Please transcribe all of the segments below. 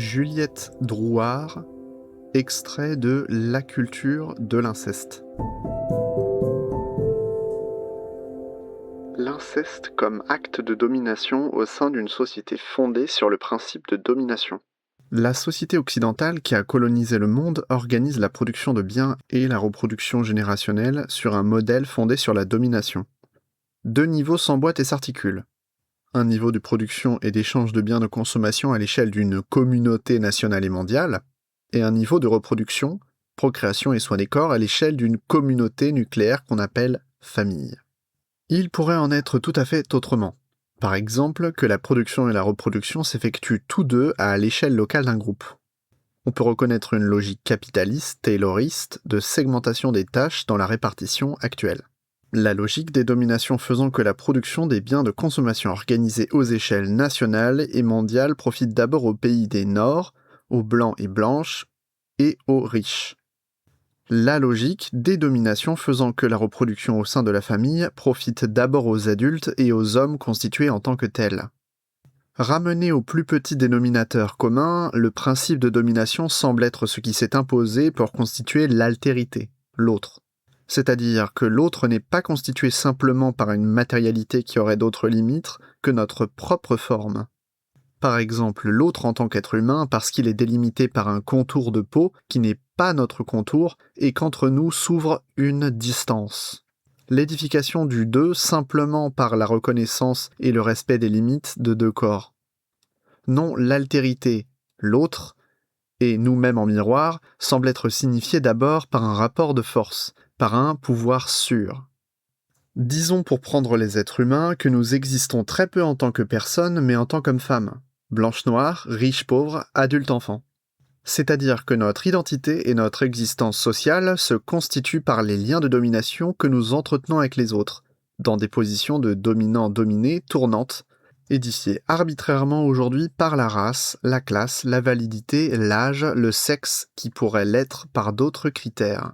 Juliette Drouard, extrait de La culture de l'inceste. L'inceste comme acte de domination au sein d'une société fondée sur le principe de domination. La société occidentale qui a colonisé le monde organise la production de biens et la reproduction générationnelle sur un modèle fondé sur la domination. Deux niveaux s'emboîtent et s'articulent. Un niveau de production et d'échange de biens de consommation à l'échelle d'une communauté nationale et mondiale, et un niveau de reproduction, procréation et soins des corps à l'échelle d'une communauté nucléaire qu'on appelle famille. Il pourrait en être tout à fait autrement. Par exemple, que la production et la reproduction s'effectuent tous deux à l'échelle locale d'un groupe. On peut reconnaître une logique capitaliste, tayloriste, de segmentation des tâches dans la répartition actuelle. La logique des dominations faisant que la production des biens de consommation organisés aux échelles nationales et mondiales profite d'abord aux pays des Nord, aux blancs et blanches, et aux riches. La logique des dominations faisant que la reproduction au sein de la famille profite d'abord aux adultes et aux hommes constitués en tant que tels. Ramené au plus petit dénominateur commun, le principe de domination semble être ce qui s'est imposé pour constituer l'altérité, l'autre. C'est-à-dire que l'autre n'est pas constitué simplement par une matérialité qui aurait d'autres limites que notre propre forme. Par exemple, l'autre en tant qu'être humain parce qu'il est délimité par un contour de peau qui n'est pas notre contour et qu'entre nous s'ouvre une distance. L'édification du deux simplement par la reconnaissance et le respect des limites de deux corps. Non, l'altérité, l'autre, et nous-mêmes en miroir, semble être signifiée d'abord par un rapport de force, par un pouvoir sûr. Disons pour prendre les êtres humains que nous existons très peu en tant que personnes mais en tant que femmes. Blanche-noire, riche-pauvre, adulte-enfant. C'est-à-dire que notre identité et notre existence sociale se constituent par les liens de domination que nous entretenons avec les autres, dans des positions de dominant-dominé tournantes, édifiées arbitrairement aujourd'hui par la race, la classe, la validité, l'âge, le sexe, qui pourraient l'être par d'autres critères.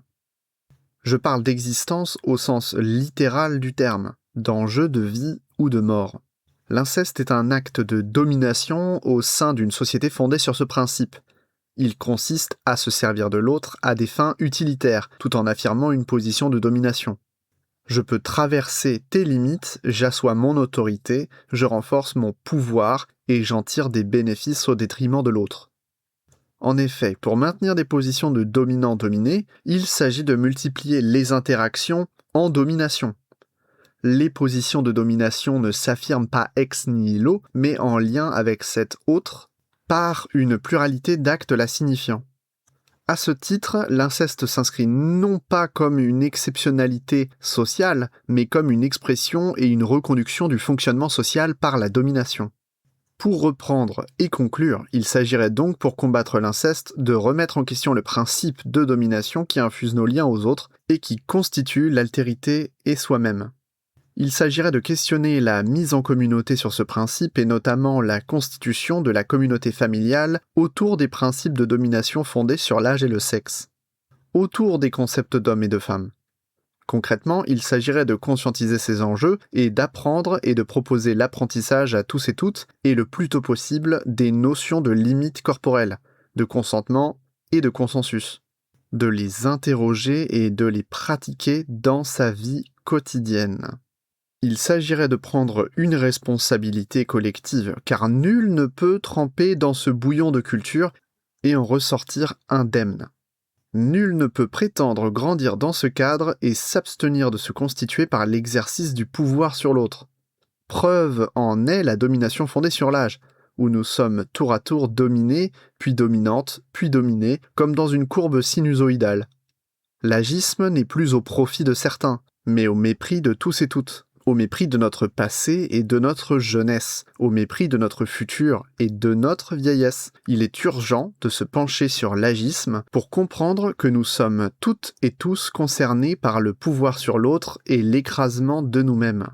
Je parle d'existence au sens littéral du terme, d'enjeu de vie ou de mort. L'inceste est un acte de domination au sein d'une société fondée sur ce principe. Il consiste à se servir de l'autre à des fins utilitaires, tout en affirmant une position de domination. Je peux traverser tes limites, j'assois mon autorité, je renforce mon pouvoir et j'en tire des bénéfices au détriment de l'autre. En effet, pour maintenir des positions de dominant-dominé, il s'agit de multiplier les interactions en domination. Les positions de domination ne s'affirment pas ex nihilo, mais en lien avec cet autre, par une pluralité d'actes la signifiant. À ce titre, l'inceste s'inscrit non pas comme une exceptionnalité sociale, mais comme une expression et une reconduction du fonctionnement social par la domination. Pour reprendre et conclure, il s'agirait donc pour combattre l'inceste de remettre en question le principe de domination qui infuse nos liens aux autres et qui constitue l'altérité et soi-même. Il s'agirait de questionner la mise en communauté sur ce principe et notamment la constitution de la communauté familiale autour des principes de domination fondés sur l'âge et le sexe, autour des concepts d'hommes et de femmes. Concrètement, il s'agirait de conscientiser ces enjeux et d'apprendre et de proposer l'apprentissage à tous et toutes, et le plus tôt possible, des notions de limites corporelles, de consentement et de consensus, de les interroger et de les pratiquer dans sa vie quotidienne. Il s'agirait de prendre une responsabilité collective, car nul ne peut tremper dans ce bouillon de culture et en ressortir indemne. Nul ne peut prétendre grandir dans ce cadre et s'abstenir de se constituer par l'exercice du pouvoir sur l'autre. Preuve en est la domination fondée sur l'âge, où nous sommes tour à tour dominés, puis dominantes, puis dominés, comme dans une courbe sinusoïdale. L'agisme n'est plus au profit de certains, mais au mépris de tous et toutes. Au mépris de notre passé et de notre jeunesse, au mépris de notre futur et de notre vieillesse. Il est urgent de se pencher sur l'agisme pour comprendre que nous sommes toutes et tous concernés par le pouvoir sur l'autre et l'écrasement de nous-mêmes.